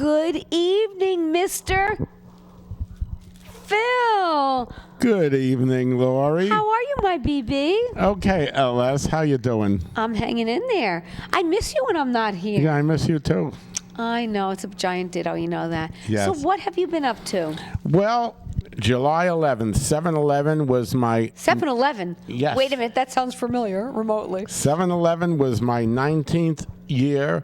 Good evening, Mr. Phil. Good evening, Laurie. How are you, my BB? Okay, LS, how you doing? I'm hanging in there. I miss you when I'm not here. Yeah, I miss you too. I know, it's a giant ditto, you know that. Yes. So what have you been up to? Well, July 11th, 7-Eleven was my... 7-Eleven? Yes. Wait a minute, that sounds familiar, remotely. 7-Eleven was my 19th year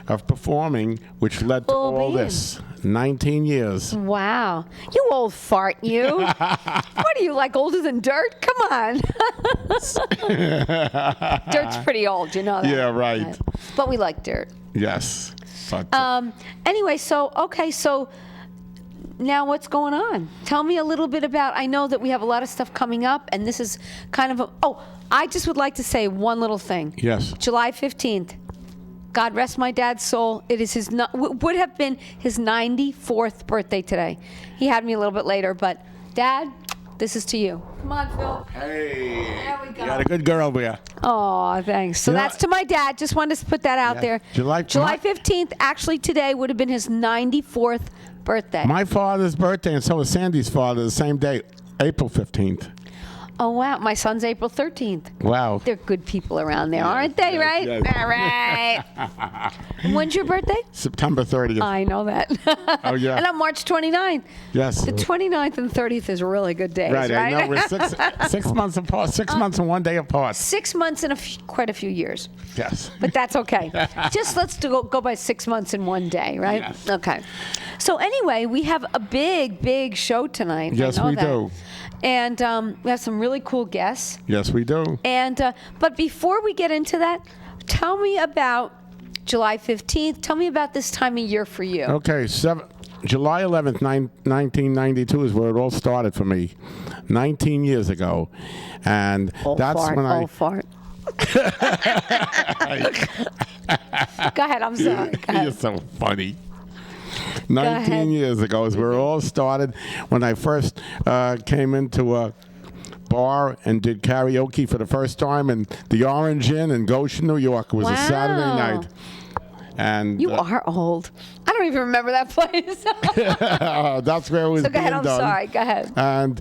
of performing, which led to Oh, all man. this. 19 years. Wow. You old fart, you. What are you, like older than dirt? Come on. Dirt's pretty old, you know that. Yeah, right. But we like dirt. Yes. But, Anyway, so now what's going on? Tell me a little bit about, I know that we have a lot of stuff coming up, and this is kind of I just would like to say one little thing. yes. July 15th. God rest my dad's soul. It is would have been his 94th birthday today. He had me a little bit later, but Dad, this is to you. Come on, Phil. Hey. There we go. You got a good girl there. Oh, thanks. So You know- that's to my dad. Just wanted to put that out Yeah. there. July 15th, actually today, would have been his 94th birthday. My father's birthday, and so was Sandy's father, the same day, April 15th. Oh, wow. My son's April 13th. Wow. They're good people around there, aren't they, yes, right? yes. All right. And when's your birthday? September 30th. I know that. Oh, yeah. And I'm March 29th. Yes. The 29th and 30th is really good days, Right, right? I know. We're 6 months apart, 6 months and 1 day apart. 6 months and quite a few years. Yes. But that's okay. Just let's go by 6 months in 1 day, right? Yes. Okay. So anyway, we have a big show tonight. Yes, I know we that. do. And we have some really cool guests. Yes, we do. And but before we get into that, tell me about July 15th. Tell me about this time of year for you. Okay, July 11th, 1992 is where it all started for me, 19 years ago. And that's when I... fart. Go ahead, I'm sorry. Go You're ahead. so funny. ahead. 19 years ago is where it all started, when I first came into a bar and did karaoke for the first time in the Orange Inn in Goshen, New York. It was a Saturday Wow. night. And You are old. I don't even remember that place. that's where it was So go being ahead, I'm done. sorry. Go ahead. And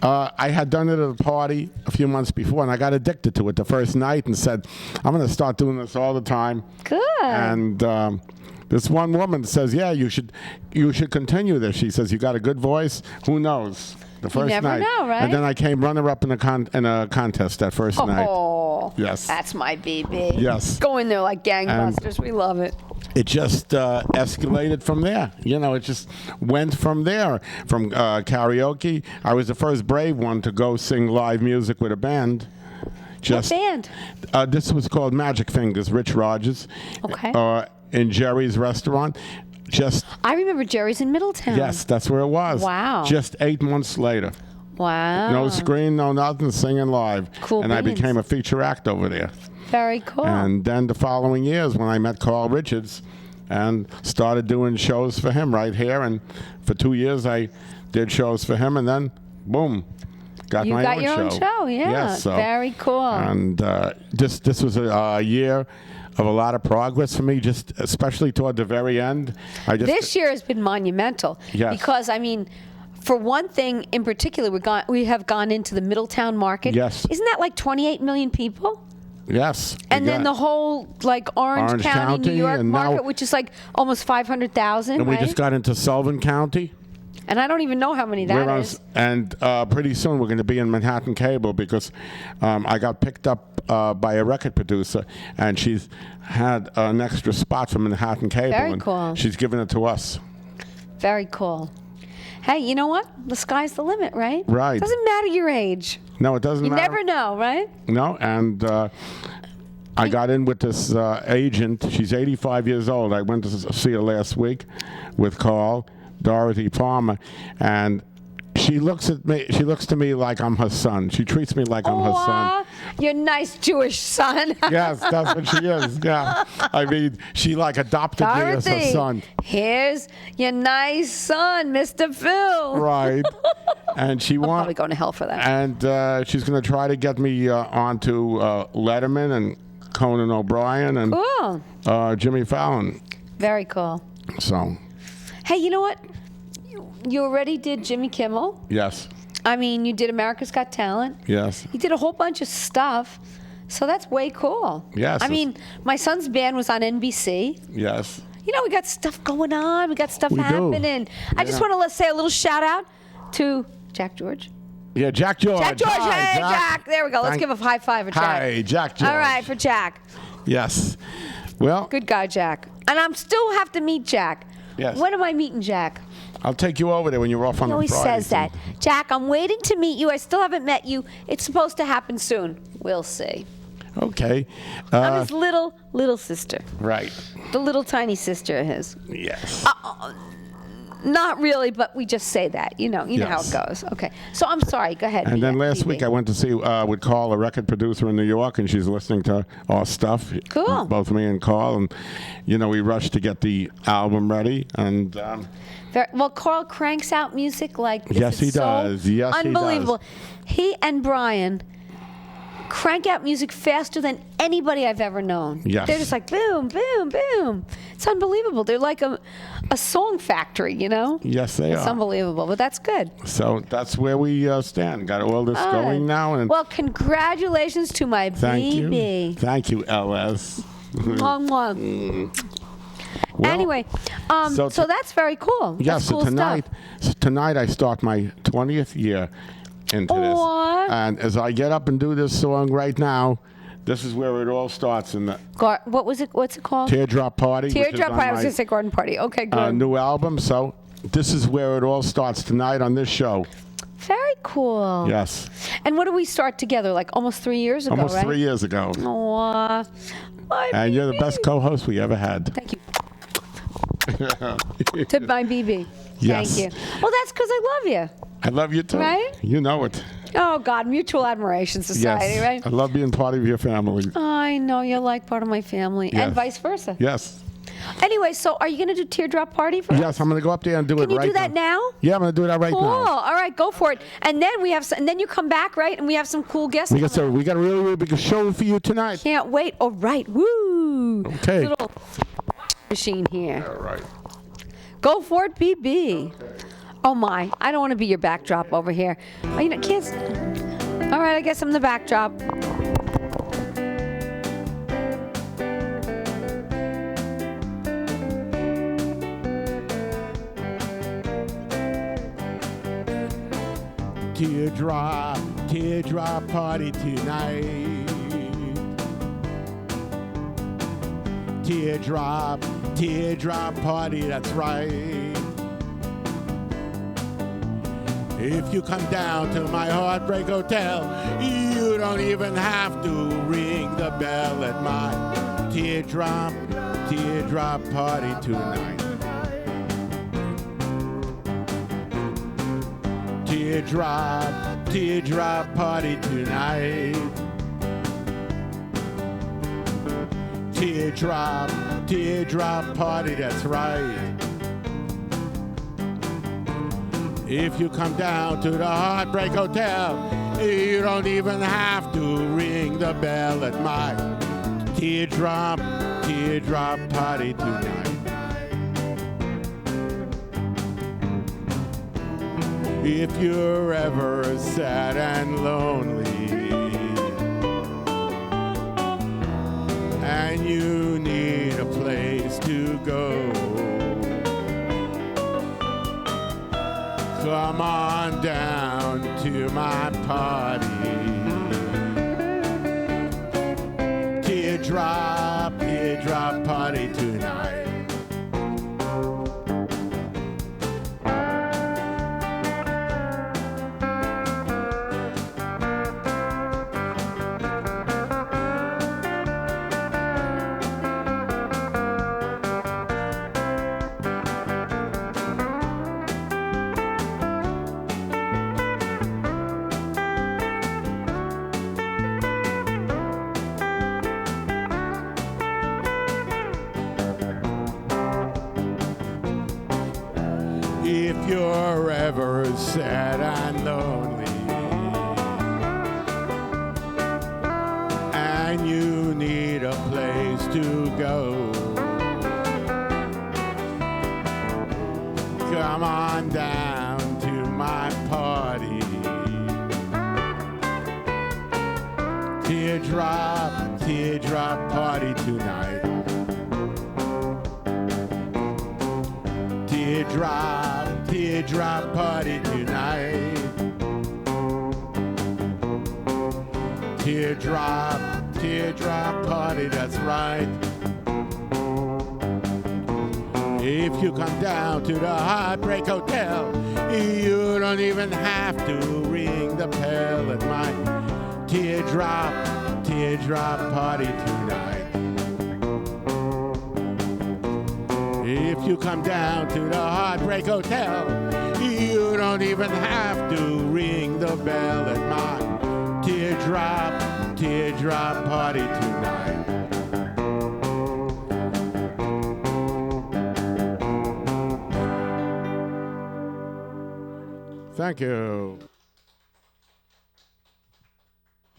I had done it at a party a few months before, and I got addicted to it the first night and said, I'm going to start doing this all the time. Good. And this one woman says, yeah, you should continue this. She says, you got a good voice. Who knows? The first never night. know, right? And then I came runner-up in a contest that first night. Oh, Yes. That's my baby. Yes. Go in there like gangbusters. We love it. It just escalated from there. You know, it just went from there. From karaoke, I was the first brave one to go sing live music with a band. What band? This was called Magic Fingers, Rich Rogers. Okay. In Jerry's restaurant. I remember Jerry's in Middletown. Yes, that's where it was. Wow. Just 8 months later. Wow. No screen, no nothing, singing live. Cool And I beans. became a feature act over there. Very cool. And then the following years when I met Carl Richards and started doing shows for him right here. And for 2 years I did shows for him, and then, boom, got you my got own your show. own show, yeah. Yes, so, Very cool. And this was a year of a lot of progress for me, just especially toward the very end. This year has been monumental. Yes. Because, I mean, for one thing in particular, we have gone into the Middletown market. Yes. Isn't that like 28 million people? Yes. And then the whole, like, Orange County, New York and market, now, which is like almost 500,000, and right? we just got into Sullivan County. And I don't even know how many that is. And pretty soon we're going to be in Manhattan Cable, because I got picked up by a record producer, and she's had an extra spot from Manhattan Cable. Very and cool. She's given it to us. Very cool. Hey, you know what? The sky's the limit, right? Right. Doesn't matter your age. No, it doesn't You matter. never know, right? No, and I got in with this agent. She's 85 years old. I went to see her last week with Carl, Dorothy Palmer, and she looks at me. She looks to me like I'm her son. She treats me like I'm her son. Your nice Jewish son. Yes, that's what she is. Yeah, I mean, she like adopted me as her Dorothy, son. here's your nice son, Mr. Phil. Right, and she Probably wants. going to hell for that. And she's going to try to get me onto Letterman and Conan O'Brien and Cool. Jimmy Fallon. Very cool. So Hey, you know what? You already did Jimmy Kimmel. Yes. I mean, you did America's Got Talent. Yes. You did a whole bunch of stuff. So that's way cool. Yes. I mean, my son's band was on NBC. Yes. You know, we got stuff going on. We got stuff We do. happening. I just want to say a little shout out to Jack George. Yeah, Jack George. Jack George. Hi, Hey, Jack. There we go. Let's give a high five for Jack. Hi, Jack George. All right, for Jack. Yes. Well, Good guy, Jack. And I'm still have to meet Jack. Yes. When am I meeting Jack? I'll take you over there when you're off on He the always Friday. says that. Jack, I'm waiting to meet you. I still haven't met you. It's supposed to happen soon. We'll see. Okay. I'm his little sister. Right. The little tiny sister of his. Yes. Not really, but we just say that. You know how it Yes. goes. Okay. So I'm sorry. Go ahead. And then last BB. week I went to see with Carl, a record producer in New York, and she's listening to our stuff. Cool. Both me and Carl, and we rushed to get the album ready. And Well, Carl cranks out music like this. Yes, he is so does. Yes, he does. unbelievable. He and Brian crank out music faster than anybody I've ever known. Yes. They're just like boom, boom, boom. It's unbelievable. They're like a song factory, yes, they It's are. unbelievable, but that's good. So that's where we stand. Got all this All going right. now, and Well, congratulations to my thank baby. you, thank you, LS. Long one. Well, Anyway, so so that's very cool. Yes, That's cool tonight I start my 20th year into this. Aw. And as I get up and do this song right now, this is where it all starts in the stuff. What was it? What's it called? Teardrop Party. which is Teardrop on Party. I was my, going to say Garden Party. Okay, good. new album. So this is where it all starts tonight on this show. Very cool. Yes. And what did we start together? Like almost 3 years ago, Almost right? 3 years ago. Aw. My And you're the BB. best co-host we ever had. Thank you. To my BB. Yes. Thank you. Well, that's because I love you. I love you too. Right? You know it. Oh, God. Mutual Admiration Society, Yes. right? I love being part of your family. I know you're like part of my family. Yes. And vice versa. Yes. Anyway, so are you going to do Teardrop Party for us? Yes, I'm going to go up there and do Can it you right do that now? Yeah, I'm going to do that right Cool. now. All right, go for it. And then and then you come back, right? And we have some cool guests. We got coming. a really, really big show for you tonight. Can't wait. All right. Woo. Okay. Little machine here. All right. Go for it, BB. Oh my! I don't want to be your backdrop over here. Oh, can't. All right, I guess I'm the backdrop. Teardrop party tonight. Teardrop party, that's right. If you come down to my Heartbreak Hotel, you don't even have to ring the bell at my teardrop party tonight. Teardrop party tonight. Teardrop party, that's right. If you come down to the Heartbreak Hotel, you don't even have to ring the bell at my teardrop party tonight. If you're ever sad and lonely and you need a place to go, come on down to my party. Teardrop party tonight. If you're ever sad and lonely and you need a place to go, come on down to my party. Teardrop, teardrop party tonight. Teardrop, teardrop party tonight. Teardrop, teardrop party, that's right. If you come down to the Heartbreak Hotel, you don't even have to ring the bell at my teardrop, teardrop party tonight. If you come down to the Heartbreak Hotel, you don't even have to ring the bell at my teardrop, teardrop party tonight. Thank you.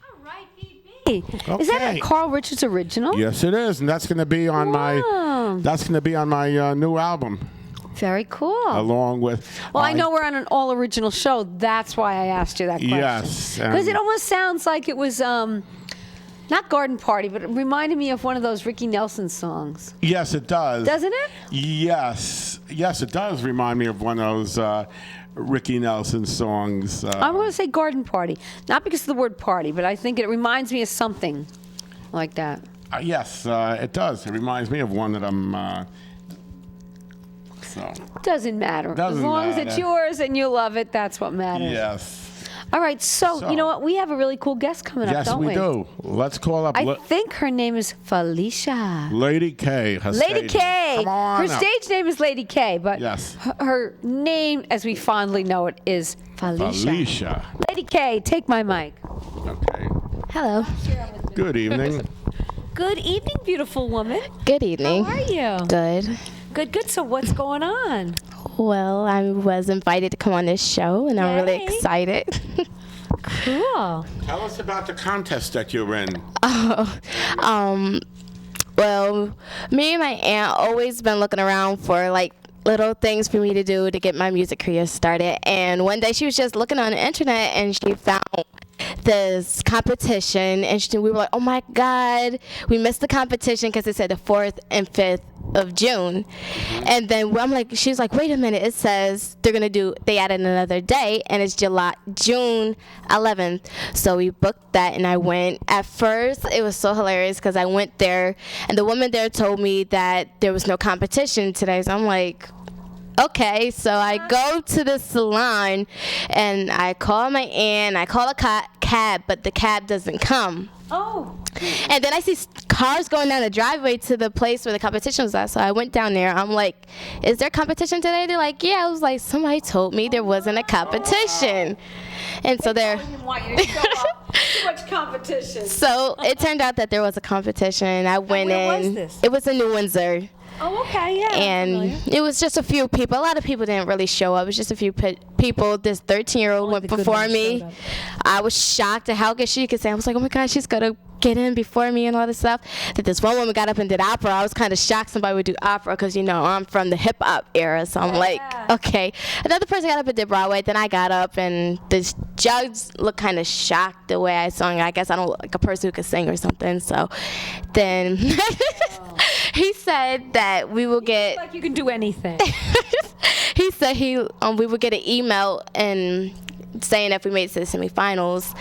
All right, BB. Is that a Okay. Carl Richards original? Yes, it is, and that's going to be on my new album, Very cool. along with. Well, I know we're on an all original show. That's why I asked you that question. Yes, Because and- it almost sounds like it was not Garden Party, but it reminded me of one of those Ricky Nelson songs. Yes, it does. Doesn't it? Yes, it does remind me of one of those Ricky Nelson songs. I'm going to say Garden Party. Not because of the word party, but I think it reminds me of something like that. Yes, it does. It reminds me of one that I'm. So. Doesn't matter. Doesn't as long as it's matter. yours and you love it, that's what matters. Yes. All right, so you know what? We have a really cool guest coming up, Yes, don't we? we do. Let's call up I think her name is Felicia. Lady K. Her Lady stage K. name. Come on Her up. stage name is Lady K, but Yes. her name, as we fondly know it, is Felicia. Felicia. Lady K, take my mic. Okay. Hello. Good evening. Good evening, beautiful woman. Good evening. How are you? Good. Good, good. So what's going on? Well, I was invited to come on this show, and I'm really Yay. excited. Cool. Tell us about the contest that you're in. Well, me and my aunt always been looking around for like little things for me to do to get my music career started. And one day she was just looking on the internet and she found this competition, and we were like, oh my God, we missed the competition because it said the 4th and 5th of June. And then I'm like, she's like, wait a minute, it says they added another day, and it's June 11th. So we booked that, and I went. At first, it was so hilarious because I went there, and the woman there told me that there was no competition today. So I'm like, okay, so I go to the salon, and I call my aunt, I call a cab, but the cab doesn't come. Oh. And then I see cars going down the driveway to the place where the competition was at. So I went down there. I'm like, is there competition today? They're like, yeah. I was like, somebody told me there wasn't a competition. And so I didn't want you to show up. Too much competition. So it turned out that there was a competition. I went where in. was this? It was in New Windsor. Oh, okay, yeah. I'm familiar. And it was just a few people. A lot of people didn't really show up. It was just a few people. This 13-year-old went the good before ones me. showed up. I was shocked at how good she could sing. I was like, oh my God, she's going to get in before me and all this stuff. That this one woman got up and did opera. I was kind of shocked somebody would do opera because, you know, I'm from the hip-hop era. So I'm like, okay. Another person got up and did Broadway. Then I got up, and this judge looked kind of shocked the way I sung. I guess I don't look like a person who could sing or something. So then he said that we will get... Like you can do anything. He said we would get an email and saying if we made it to the semifinals.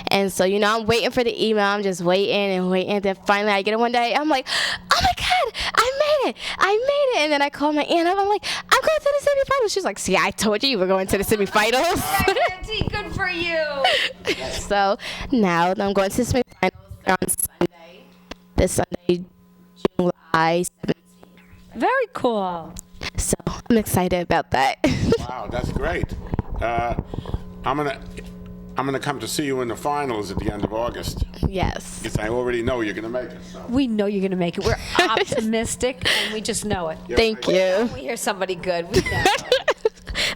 And so, you know, I'm waiting for the email. I'm just waiting and waiting. Then finally I get it one day. I'm like, oh my God, I made it. And then I call my aunt up. I'm like, I'm going to the semifinals. She's like, see, I told you were going to the semifinals. Auntie, good for you. So now I'm going to the semifinals. They're on Sunday. This Sunday, July 17th. Very cool. So I'm excited about that. Wow, that's great. I'm gonna come to see you in the finals at the end of August. Yes. Because I already know you're gonna make it. So. We know you're going to make it. We're optimistic, and we just know it. Thank you. We hear somebody good. We know.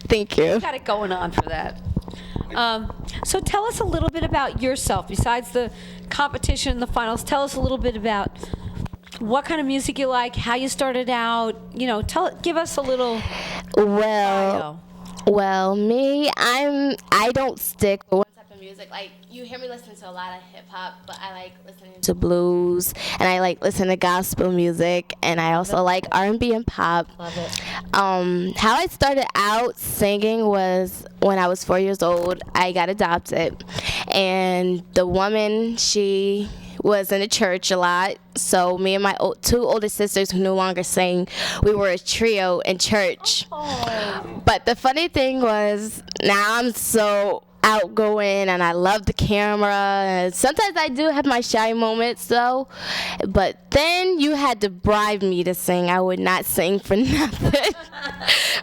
Thank you. Got it going on for that. So tell us a little bit about yourself. Besides the competition and the finals, tell us a little bit about what kind of music you like, how you started out. Give us a little bio. Well, me, I don't stick with one type of music. Like, you hear me listening to a lot of hip hop, but I like listening to blues, and I like listening to gospel music, and I also like R&B and pop. Love it. How I started out singing was when I was 4 years old. I got adopted, and the woman, she was in the church a lot. So me and my two older sisters who no longer sing, we were a trio in church. Oh. But the funny thing was, now I'm so outgoing and I love the camera, and sometimes I do have my shy moments though, but then you had to bribe me to sing. I would not sing for nothing.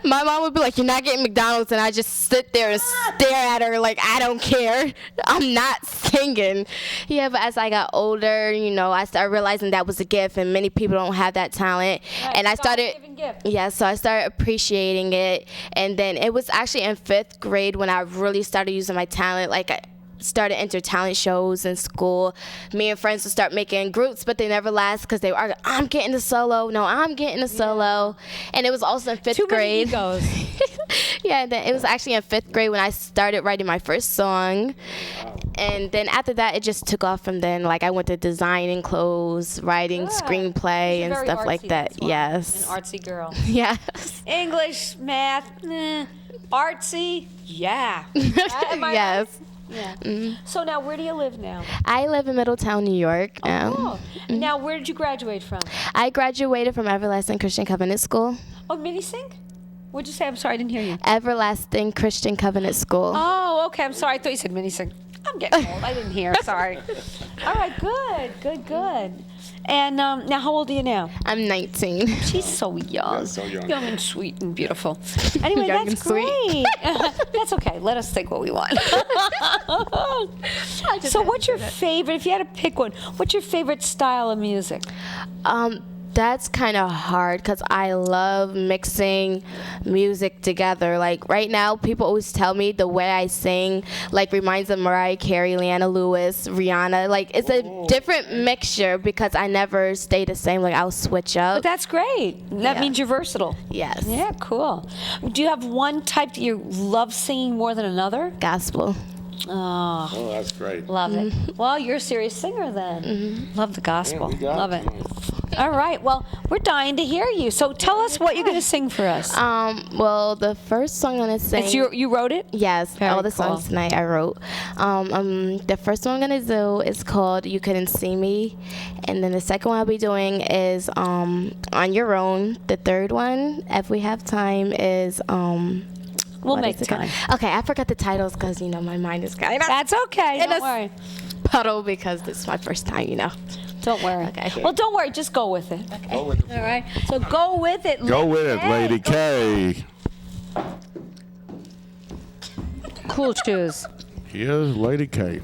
My mom would be like, "You're not getting McDonald's," and I just sit there and stare at her like, I don't care, I'm not singing. Yeah, but as I got older, I started realizing that was a gift, and many people don't have that talent. Right, and I started, yeah, so I started appreciating it. And then it was actually in 5th grade when I really started using my talent. Like, I started enter talent shows in school. Me and friends would start making groups, but they never last because they were, I'm getting a solo. No, I'm getting a solo. And it was also in 5th grade. Too many egos. Yeah, then it was actually in 5th grade when I started writing my first song. And then after that, it just took off from then. Like, I went to designing clothes, writing screenplay, and very stuff artsy, like that. that's why. Yes. An artsy girl. Yes. English, math, artsy, yeah. Am I Yes. right? Yeah. So now, where do you live now? I live in Middletown, New York. Oh, now where did you graduate from? I graduated from Everlasting Christian Covenant School. Oh, mini-sync? What'd you say? I'm sorry, I didn't hear you. Everlasting Christian Covenant School. Oh, okay. I'm sorry. I thought you said mini-sync. I'm getting old. I didn't hear. Sorry. All right. Good. And now, how old are you now? I'm 19. She's so young. Yeah, so young. Young and sweet and beautiful. Anyway, Young that's and sweet. great. That's okay. Let us think what we want. So what's your favorite, if you had to pick one, what's your favorite style of music? That's kind of hard because I love mixing music together. Like, right now, people always tell me the way I sing, like, reminds them of Mariah Carey, Leanna Lewis, Rihanna. Like, it's a different mixture because I never stay the same. Like, I'll switch up. But that's great. That means you're versatile. Yes. Yeah, cool. Do you have one type that you love singing more than another? Gospel. Oh, Oh, that's great. love it. Well, you're a serious singer then. Love the gospel. Yeah, we got Love it. it. All right. Well, we're dying to hear you. So tell us what you're going to sing for us. Well, the first song I'm gonna sing. It's you wrote it? Yes, Very all the cool. songs tonight I wrote. The first one I'm gonna do is called "You Couldn't See Me," and then the second one I'll be doing is "On Your Own." The third one, if we have time, is We'll what make is it called? time. Okay, I forgot the titles because my mind is kind of That's okay. in Don't a worry. puddle because this is my first time. Don't worry. Okay. Well, don't worry. Just go with it. Go with it. All right. So go with it. Go with it, Lady Go- K. Cool shoes. Here's Lady K.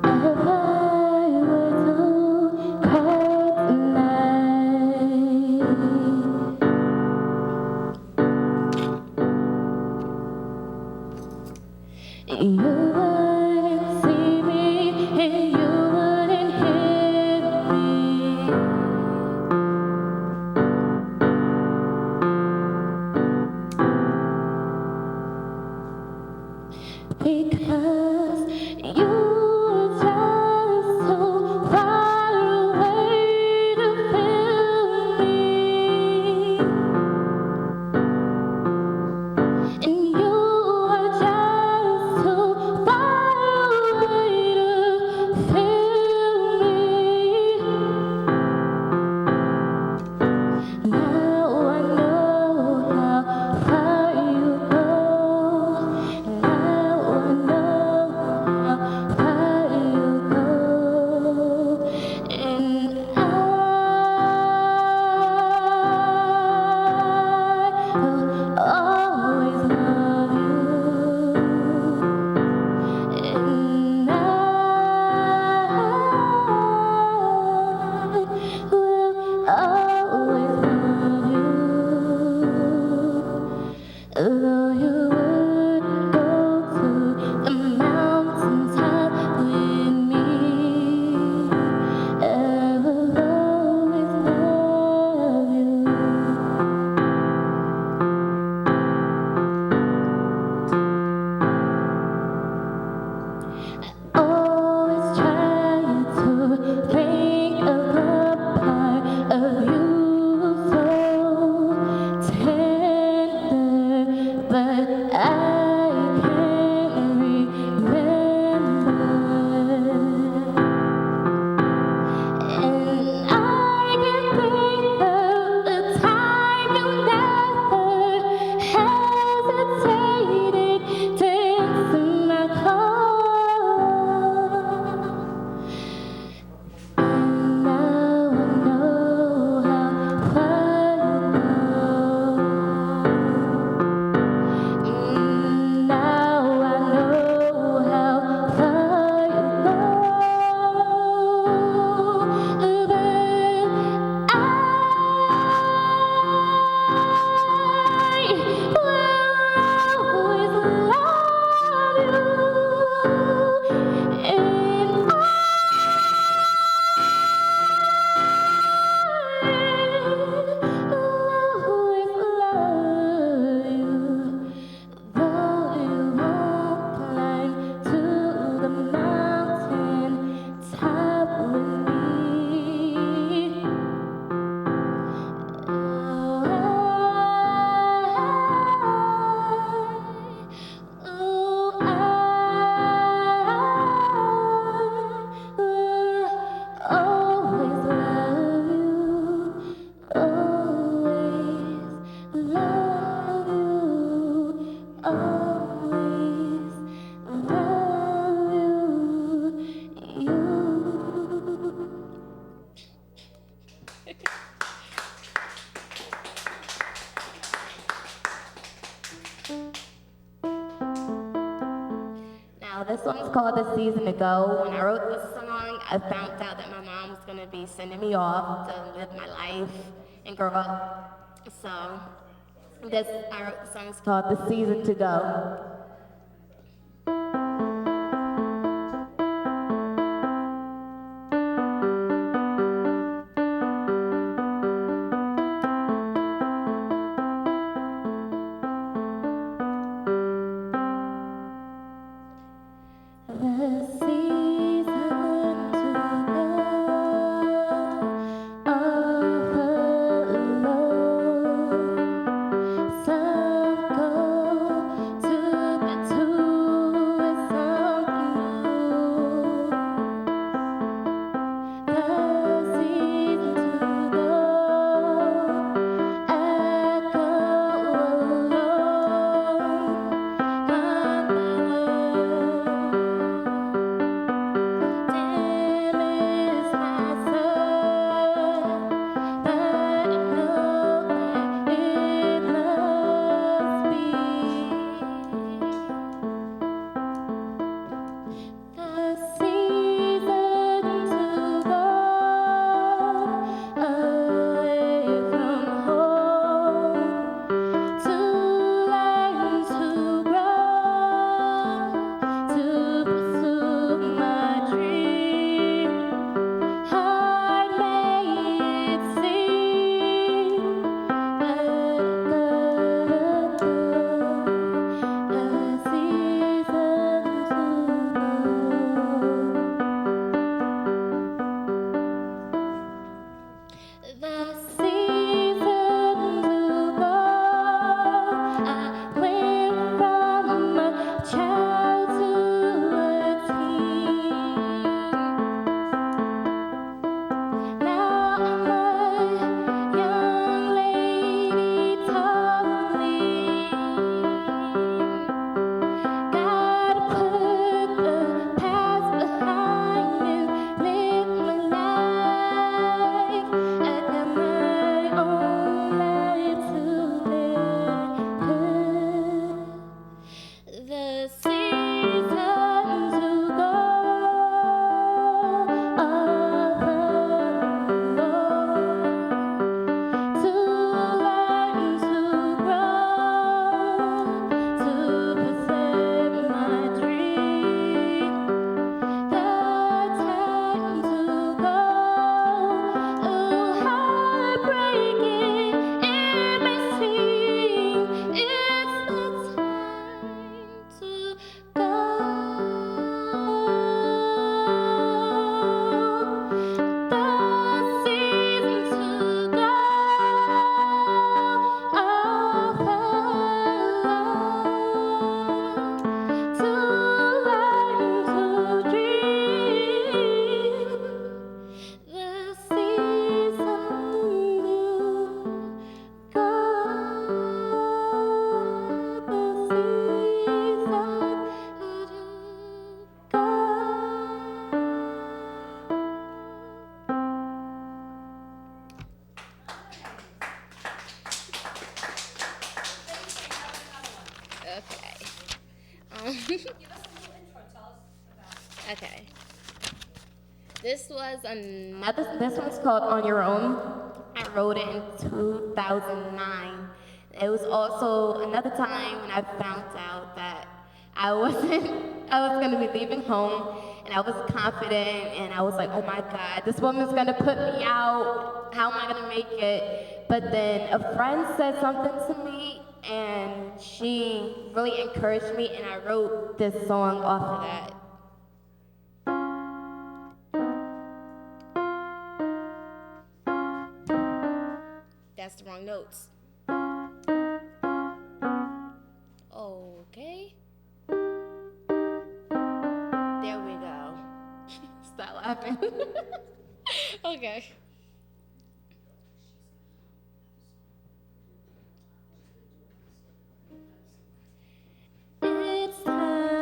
If I were to cry season to go. When I wrote this song, I found out that my mom was going to be sending me off to live my life and grow up. So I wrote the song. It's called "The Season to Go." Okay. This one's called "On Your Own." I wrote it in 2009. It was also another time when I found out that I was gonna be leaving home, and I was confident, and I was like, oh my God, this woman's gonna put me out. How am I gonna make it? But then a friend said something to me, and she really encouraged me, and I wrote this song off of that. That's the wrong notes. Okay. There we go. Stop laughing. Okay. It's time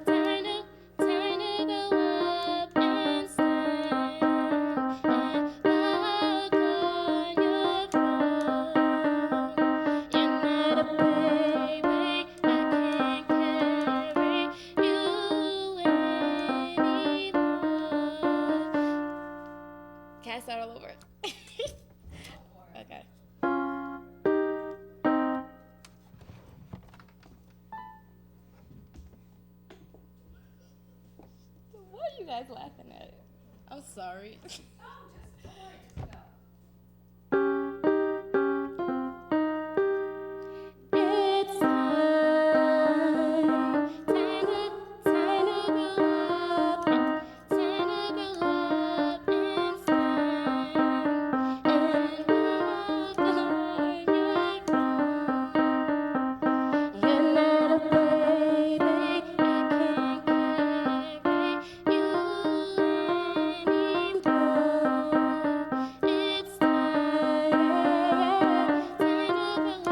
to go up and stand and walk on your throne. You're not a baby, I can carry you guys laughing at? I'm sorry. It's time to grow up, time to grow up and stand and walk on your own. You're not a baby, I can't carry you anymore. It's time to grow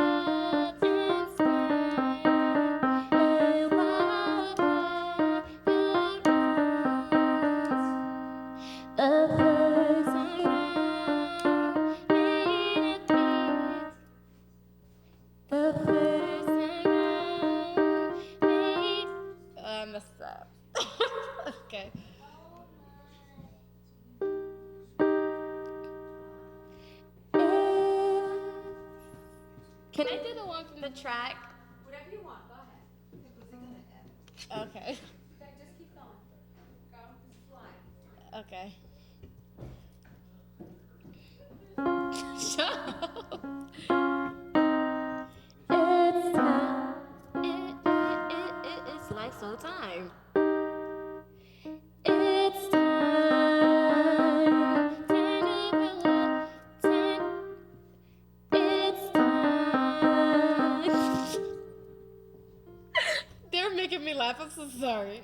up and stand and walk on your own. The first time made it big. The first time made. I messed up. Okay. Can I do the one from the track? Whatever you want. Go ahead. Okay. Just keep going. Go. Just fly. Okay. Shut up. It's time. It's like so time. It's time. Time to grow up. Time. It's time. They're making me laugh. I'm so sorry.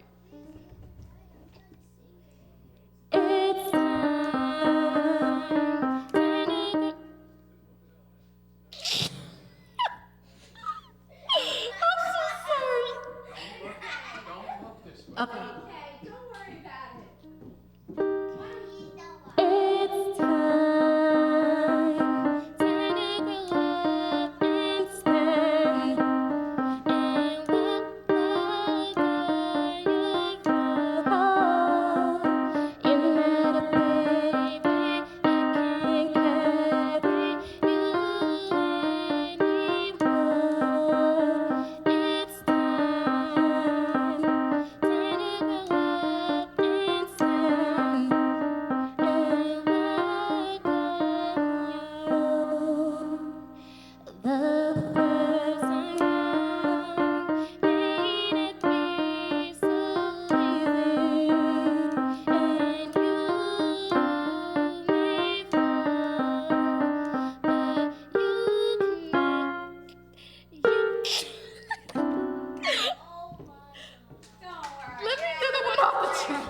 It's time. Time to grow. I'm so sorry. Okay. Don't worry about it. It's time. Time to grow up and stand and walk on your own. You're not a baby, I can't carry you anymore. It's time. Time to grow up and stand and walk on your own. The first time made it be so easy, and you may fall, but you can make. Let me do the one off the track.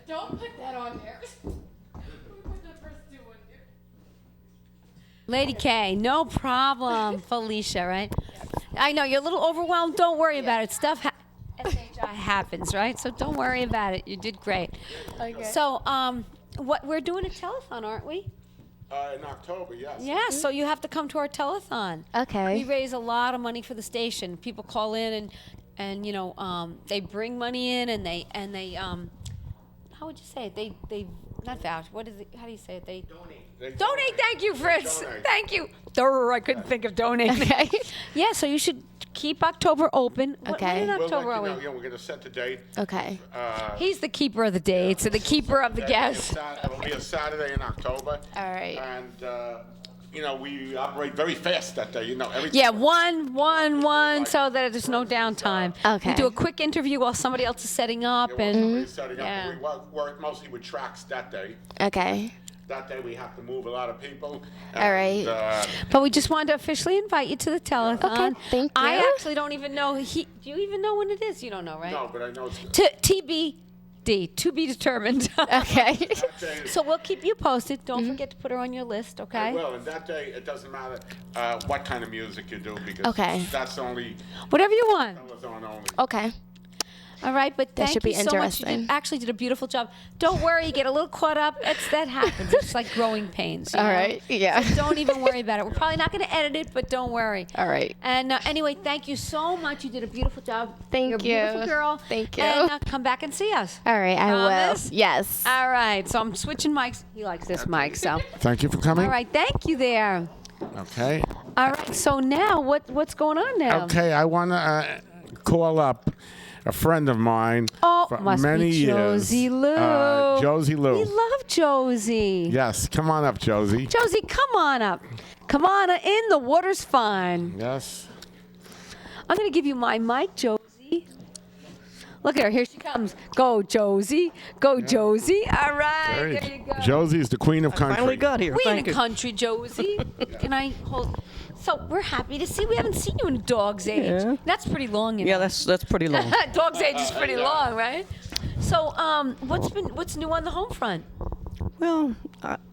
Don't put that on there. Put the first two on there. Lady K, no problem. Felicia, right? I know you're a little overwhelmed. Don't worry about it. Stuff SHI happens, right? So don't worry about it. You did great. Okay. So, what we're doing a telethon, aren't we? In October, yes. Yeah. So you have to come to our telethon. Okay. We raise a lot of money for the station. People call in and you know they bring money in and they how would you say it? They not vouch. What is it? How do you say it? They donate. Thank you, Fritz. Donate. Thank you. I couldn't think of donate. Okay. Yeah. So you should keep October open. Okay. When in We'll October let are you know. we? Yeah, we're going to set the date. Okay. He's the keeper of the dates and the keeper of the guests. It'll be a Saturday in October. All right. And, you know, we operate very fast that day. You know, everything. Yeah, one, so that there's no downtime. Okay. We do a quick interview while somebody else is setting up, Yeah, and somebody's setting up. Yeah. We work mostly with tracks that day. Okay. That day we have to move a lot of people. All right. but we just wanted to officially invite you to the telethon. Okay, thank I you. actually don't even know. Do you even know when it is? You don't know, right? No, but I know it's TBD, to be determined. Okay. that day. So we'll keep you posted. Don't forget to put her on your list, okay? Well, and that day it doesn't matter what kind of music you do because Okay. that's only Whatever you want. telethon only. Okay. All right, but That thank should you be so much. You interesting. actually did a beautiful job. Don't worry, you get a little caught up. That happens. It's like growing pains. You All know? right. Yeah. So don't even worry about it. We're probably not going to edit it, but don't worry. All right. And anyway, thank you so much. You did a beautiful job. Thank You're a you. beautiful girl. Thank you. And come back and see us. All right. I Promise? will. Yes. All right. So I'm switching mics. He likes this mic. So Thank you for coming. all right. Thank you there. Okay. All right. So now what's going on now? Okay, I want to call up a friend of mine for must many be Josie years. Lou. Josie Lou. We love Josie. Yes, come on up, Josie. Josie, come on up. Come on in. The water's fine. Yes. I'm going to give you my mic, Josie. Look at her. Here she comes. Go, Josie. Go, Josie. All right. Great. There you go. Josie's the queen of country. Finally got here. We in Thank the you. country, Josie. Can I hold? So we're happy to see. We haven't seen you in a dog's age. Yeah. That's pretty long. You Yeah, know. that's pretty long. Dog's age is pretty long, right? So, what's new on the home front? Well,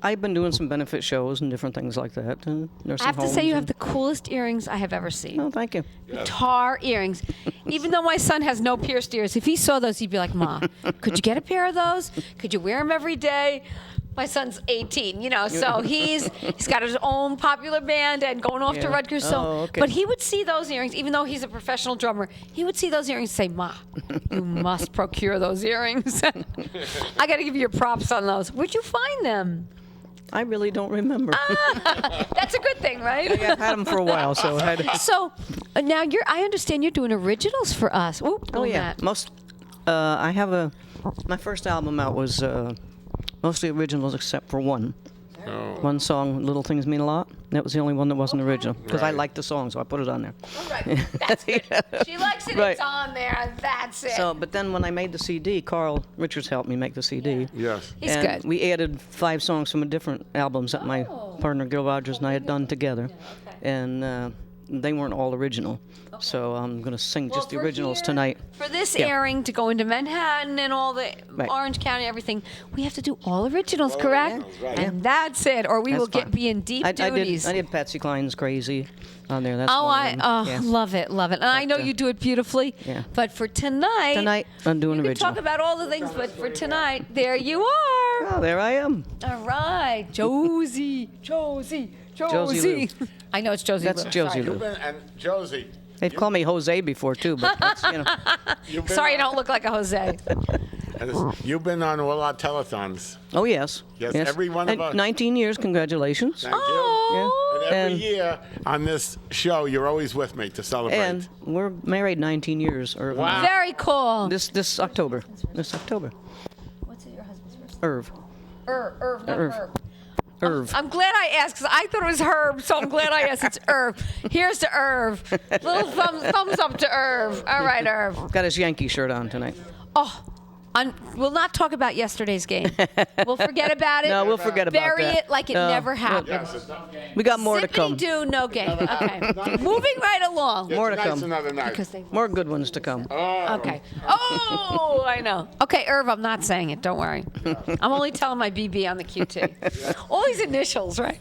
I've been doing some benefit shows and different things like that. Nursing I have to say homes you have and- the coolest earrings I have ever seen. Oh, thank you. Tar earrings. Even though my son has no pierced ears, if he saw those, he'd be like, "Ma, could you get a pair of those? Could you wear them every day?" My son's 18, so he's got his own popular band and going off to Yeah. Rutgers. So, Oh, okay. but he would see those earrings, even though he's a professional drummer. He would see those earrings and say, "Ma, you must procure those earrings." I got to give you your props on those. Where'd you find them? I really don't remember. That's a good thing, right? I've had them for a while, so I had. So now I understand you're doing originals for us. Ooh, Oh yeah, Matt. most. I have my first album out was mostly originals except for one. Oh. One song, "Little Things Mean a Lot." That was the only one that wasn't original because I Right. liked the song, so I put it on there. Right. That's good. She likes it. Right. It's on there. And that's it. So, but then when I made the CD, Carl Richards helped me make the CD. Yes. He's and good. we added 5 songs from different albums that my partner Gil Rogers and I had done together, and they weren't all original. So I'm gonna sing Well, just the for originals here- tonight. For this Yeah. airing to go into Manhattan and all the Right. Orange County, everything, we have to do all originals, correct? originals, right. And that's it, or we That's will fine. be in deep I duties. did Patsy Cline's "Crazy" on there. That's Oh, one I of them. Yeah. love it. And I know you do it beautifully. Yeah. But for tonight, Tonight, I'm doing you can original. talk about all the things, but for tonight, there you are. Oh, there I am. All right, Josie. Josie Lou. I know it's Josie That's Lou. Josie Sorry. Lou. And Josie, They've called me Jose before too, but that's, you've been Sorry, I on- don't look like a Jose. You've been on all our telethons. Oh yes. Yes, every one of And us. 19 years. Congratulations. Thank you. Oh. And every And- year on this show, you're always with me to celebrate. And we're married 19 years. Irv and I. Very cool. This October. This October. What's your husband's first Irv. Irv, not Irv. Herb. Irv. I'm glad I asked because I thought it was Herb, so I'm glad I asked. It's Irv. Here's to Irv. Little thumbs up to Irv. All right, Irv. Got his Yankee shirt on tonight. Oh, we'll not talk about yesterday's game. We'll forget about it. No, we'll forget about Bury that. it like it No, never we'll- happened. We got more to come. Do no game. Okay. Moving right along. More to Tonight's come. another night. Because they. More good ones to come. Okay. Oh, I know. Okay, Irv, I'm not saying it. Don't worry. I'm only telling my BB on the QT. All these initials, right?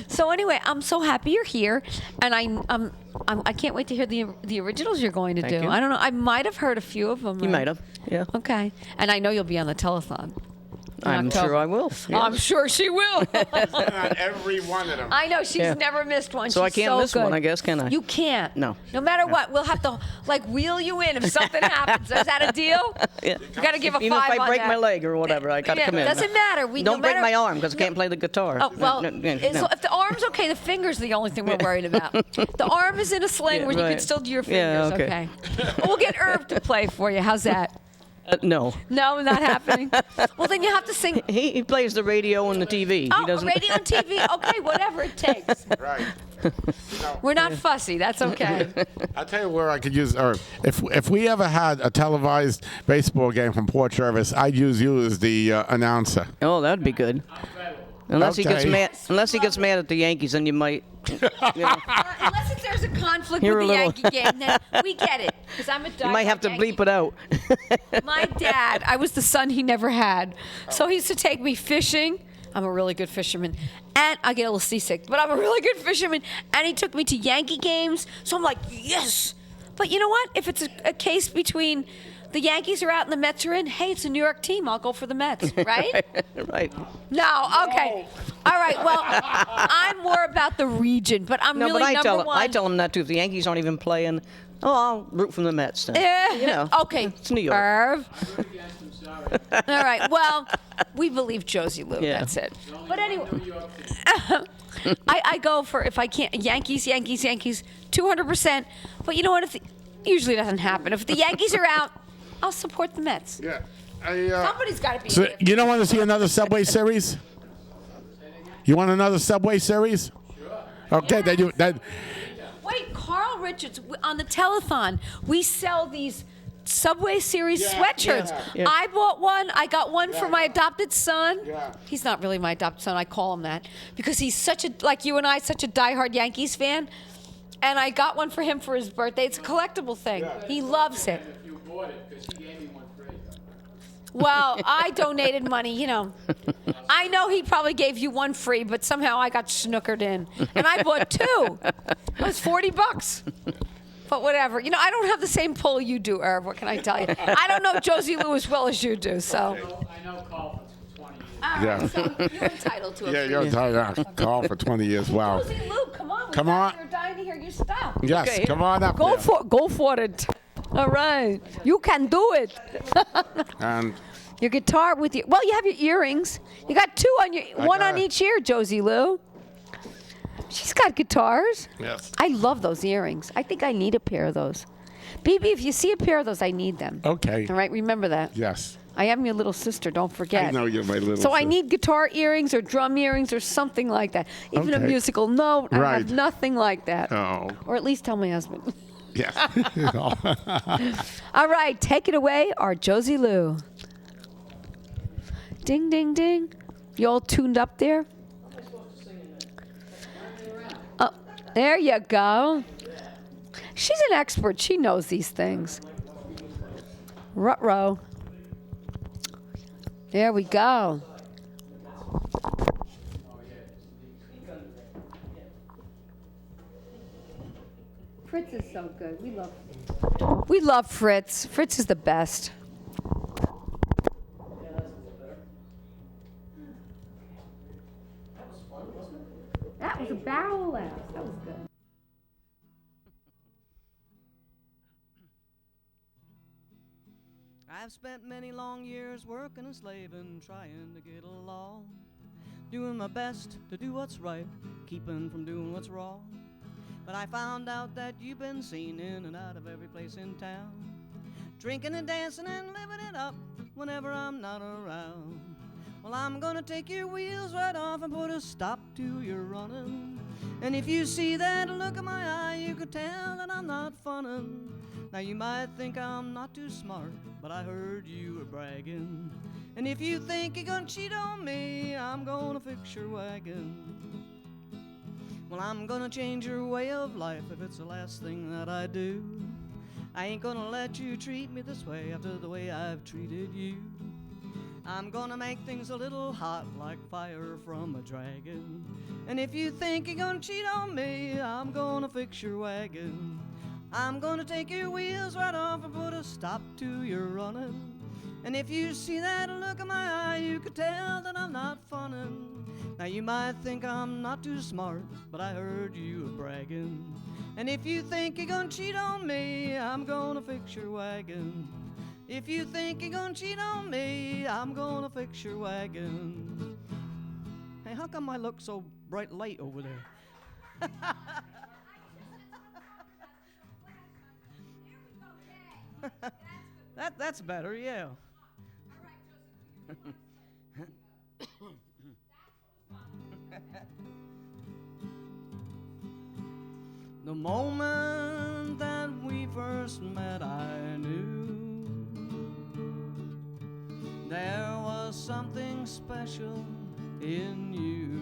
So anyway, I'm so happy you're here, and I can't wait to hear the originals you're going to Thank do. you. I don't know. I might have heard a few of them. You right? might have. Yeah. Okay, and I know you'll be on the telethon. in I'm October. sure I will. I'm sure she will. On every one of them. I know she's Yeah. never missed one. So I She's can't so miss one, good. I guess, can I? You can't. No. No matter what, we'll have to wheel you in if something happens. Is that a deal? Yeah. You got to give a Even 5 if I on break that. my leg or whatever, I got to Yeah, come in. doesn't matter. Don't break my arm because I can't play the guitar. Oh, well, No. so if the arm's okay, the finger's the only thing we're worried about. The arm is in a sling Yeah, where you can right. still do your Yeah, fingers, okay. We'll get Irv to play for you. How's that? No. No, not happening. Well, then you have to sing. He plays the radio and the TV. Oh, he doesn't. radio and TV. Okay, whatever it takes. Right. We're not fussy. That's okay. I'll tell you where I could use, or if we ever had a televised baseball game from Port Jervis, I'd use you as the announcer. Oh, that'd be good. Unless he gets Okay. mad. Unless he gets mad at the Yankees, then you might. Unless there's a conflict You're with a the little- Yankee game, then we get it. Because I'm a You might have to bleep it out. My dad, I was the son he never had. So he used to take me fishing. I'm a really good fisherman. And I get a little seasick, but I'm a really good fisherman. And he took me to Yankee games. So I'm like, yes. But you know what? If it's a case between the Yankees are out and the Mets are in, hey, it's a New York team. I'll go for the Mets, right? Right. No, okay. All right, well, I'm more about the region, but I'm No, really but I number tell him. one. I tell him that too. If the Yankees aren't even playing, I'll root for the Mets. Then. You know. Okay. It's New York. Irv. All right. Well, we believe Josie Lou. Yeah. That's it. But anyway, I go for if I can't Yankees, 200%. But you know what? Usually doesn't happen. If the Yankees are out, I'll support the Mets. Yeah. Somebody's got to be So there. you don't want to see another Subway series? You want another Subway series? Sure. Okay, then Wait, Carl Richards, on the telethon, we sell these Subway Series sweatshirts. yeah. I bought one. I got one for my adopted son. Yeah. He's not really my adopted son. I call him that because he's such a, like you and I, such a diehard Yankees fan. And I got one for him for his birthday. It's a collectible thing. He loves it. You bought it because he gave me one free. Well, I donated money, you know. I know he probably gave you one free, but somehow I got snookered in. And I bought two. It was $40. But whatever. You know, I don't have the same pull you do, Irv. What can I tell you? I don't know Josie Lou as well as you do, so. I know Carl for 20 years. All Yeah. right, so you're entitled to a yeah, free. you're tired. Call for 20 years. Wow. Josie Lou, come on. Come on. You're dying to hear you stop. Yes, Okay. come on up. Go there. for it. All right. You can do it. And Your guitar with your, well, you have your earrings. You got two on your, one got on it. each ear, Josie Lou. She's got guitars. yes. I love those earrings. I think I need a pair of those. BB, if you see a pair of those, I need them. Okay. All right, remember that. Yes. I am your little sister, don't forget. I know you're my little So I sister. need guitar earrings or drum earrings or something like that. Even a Okay. musical note. I Right. have nothing like that. Oh. Or at least tell my husband. Yes. All right, take it away, our Josie Lou. Ding, ding, ding. You all tuned up there? Oh, there you go. She's an expert. She knows these things. Ruh-roh. There we go. Fritz is so good. We love Fritz. Fritz is the best. That was a barrel of laughs. That was good. I've spent many long years working and slaving, trying to get along, doing my best to do what's right, keeping from doing what's wrong. But I found out that you've been seen in and out of every place in town, drinking and dancing and living it up whenever I'm not around. Well, I'm gonna take your wheels right off and put a stop to your running. And if you see that look in my eye, you could tell that I'm not funnin'. Now you might think I'm not too smart, but I heard you were bragging. And if you think you're gonna cheat on me, I'm gonna fix your wagon. Well, I'm gonna change your way of life if it's the last thing that I do. I ain't gonna let you treat me this way after the way I've treated you. I'm gonna make things a little hot like fire from a dragon. And if you think you're gonna cheat on me, I'm gonna fix your wagon. I'm gonna take your wheels right off and put a stop to your running. And if you see that look in my eye, you could tell that I'm not funnin'. Now you might think I'm not too smart, but I heard you were bragging. And if you think you're gonna cheat on me, I'm gonna fix your wagon. If you think you're gonna cheat on me, I'm gonna fix your wagon. Hey, how come I look so bright light over there? That's better, yeah. The moment that we first met, I knew there was something special in you.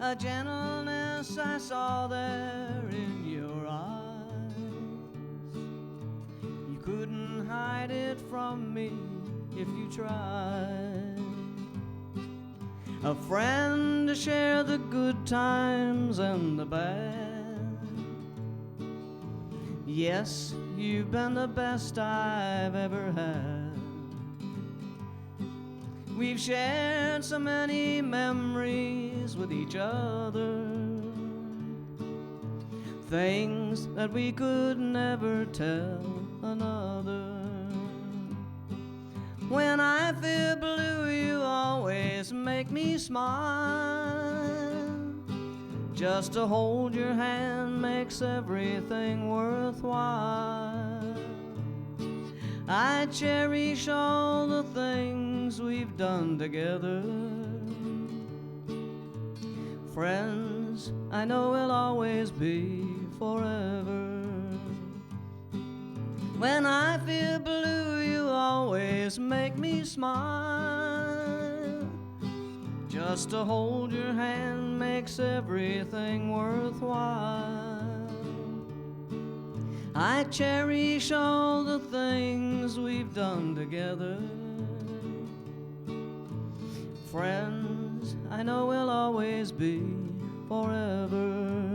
A gentleness I saw there in your eyes. You couldn't hide it from me if you tried. A friend to share the good times and the bad. Yes, you've been the best I've ever had. We've shared so many memories with each other, things that we could never tell another. When I feel blue, you always make me smile. Just to hold your hand makes everything worthwhile. I cherish all the things we've done together. Friends, I know we'll always be forever. When I feel blue, you always make me smile. Just to hold your hand makes everything worthwhile. I cherish all the things we've done together. Friends, I know we'll always be forever.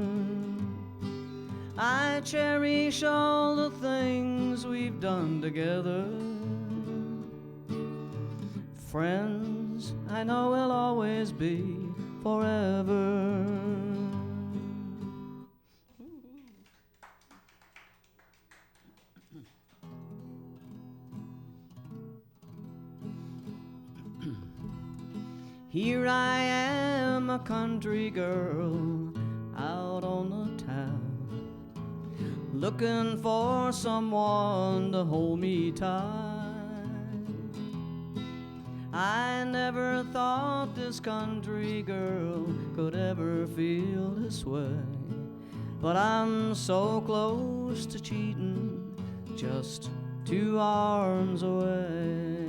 I cherish all the things we've done together. Friends, I know we'll always be forever. Here I am, a country girl, out on the town, looking for someone to hold me tight. I never thought this country girl could ever feel this way, but I'm so close to cheating, just 2 arms away.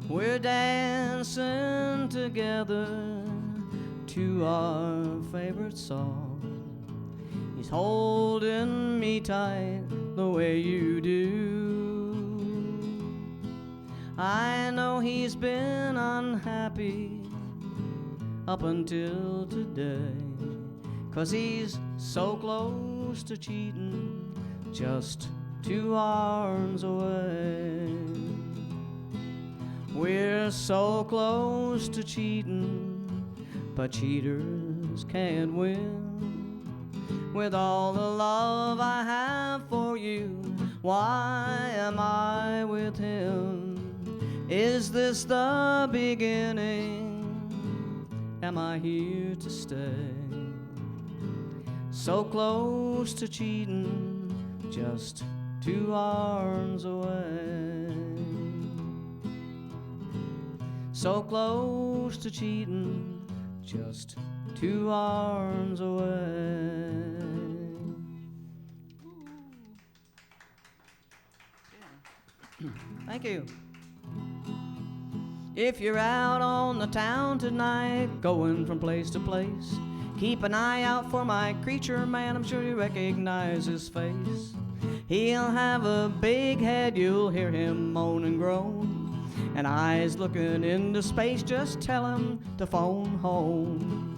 We're dancing together to our favorite song. He's holding me tight the way you do. I know he's been unhappy up until today, 'cause he's so close to cheating, just 2 arms away. We're so close to cheating, but cheaters can't win. With all the love I have for you, why am I with him? Is this the beginning? Am I here to stay? So close to cheating, just 2 arms away. So close to cheating, just 2 arms away. Thank you. If you're out on the town tonight, going from place to place, keep an eye out for my creature man. I'm sure you recognize his face. He'll have a big head, you'll hear him moan and groan, and eyes looking into space. Just tell him to phone home.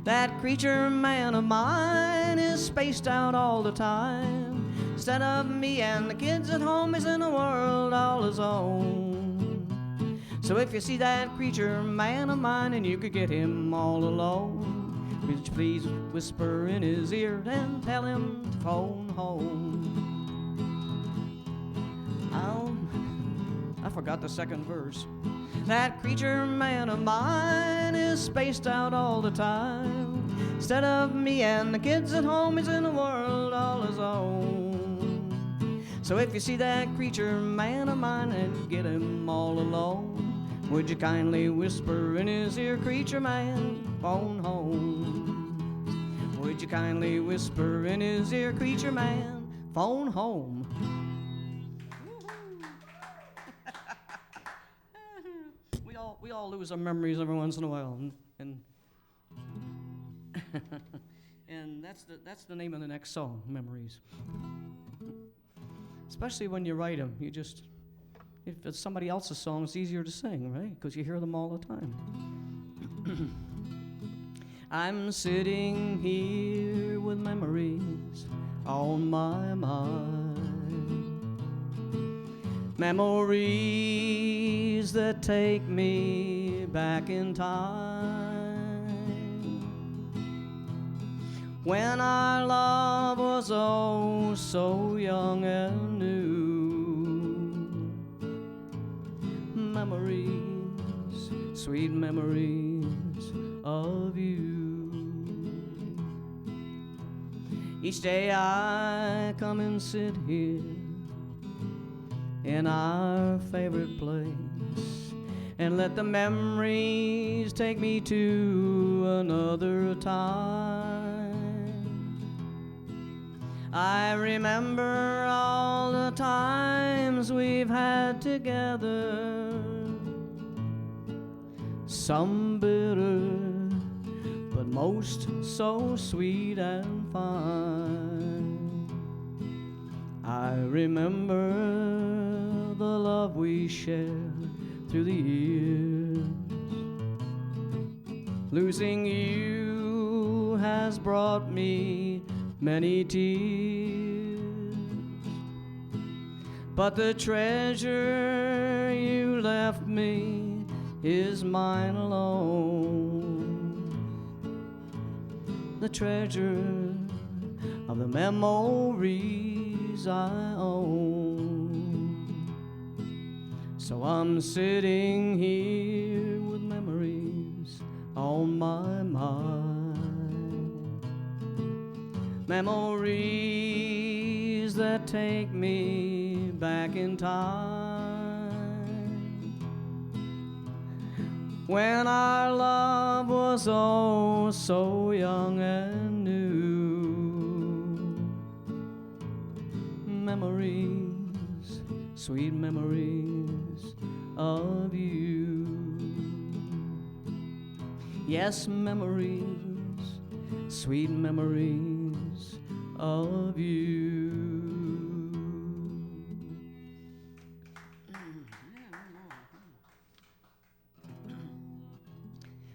That creature man of mine is spaced out all the time. Instead of me and the kids at home, he's in a world all his own. So if you see that creature man of mine and you could get him all alone, would you please whisper in his ear and tell him to phone home. I forgot the second verse. That creature man of mine is spaced out all the time. Instead of me and the kids at home, he's in a world all his own. So if you see that creature man of mine and get him all alone, would you kindly whisper in his ear, creature man, phone home. Would you kindly whisper in his ear, creature man, phone home. We all lose our memories every once in a while, and and that's the name of the next song, Memories. Especially when you write them, if it's somebody else's song, it's easier to sing, right? Because you hear them all the time. I'm sitting here with memories on my mind. Memories that take me back in time, when our love was oh so young and new. Memories, sweet memories of you. Each day I come and sit here in our favorite place and let the memories take me to another time. I remember all the times we've had together, some bitter, but most so sweet and fine. I remember the love we shared through the years. Losing you has brought me many tears, but the treasure you left me is mine alone. The treasure of the memories I own. So I'm sitting here with memories on my mind. Memories that take me back in time, when our love was oh so young and new. Memories, sweet memories of you. Yes, memories, sweet memories of you.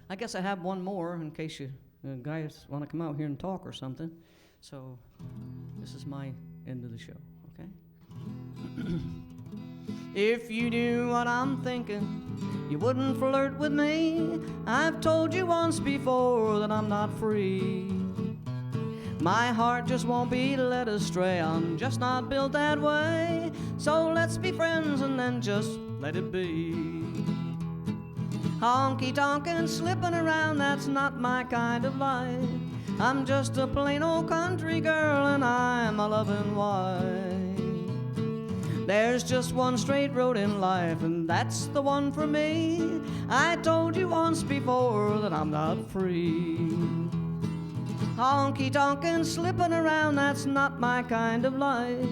I guess I have one more in case you guys want to come out here and talk or something. So this is my end of the show, okay? If you knew what I'm thinking, you wouldn't flirt with me. I've told you once before that I'm not free. My heart just won't be led astray. I'm just not built that way. So let's be friends and then just let it be. Honky-tonkin', slipping around, that's not my kind of life. I'm just a plain old country girl and I'm a loving wife. There's just one straight road in life and that's the one for me. I told you once before that I'm not free. Honky-tonkin', slipping around, that's not my kind of life.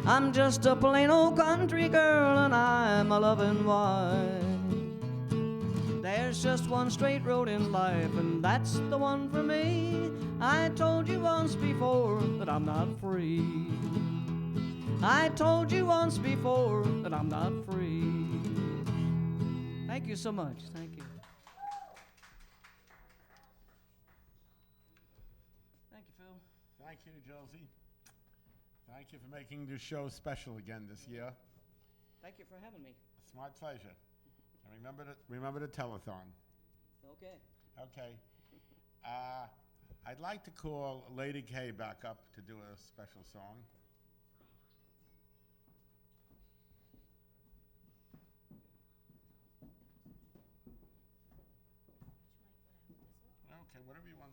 I'm just a plain old country girl and I'm a loving wife. There's just one straight road in life and that's the one for me. I told you once before that I'm not free. I told you once before that I'm not free. Thank you so much. Thank you. Thank you, Phil. Thank you, Josie. Thank you for making this show special again this year. Thank you for having me. It's my pleasure. And remember the telethon. Okay. Okay. I'd like to call Lady K back up to do a special song. Okay, whatever you want.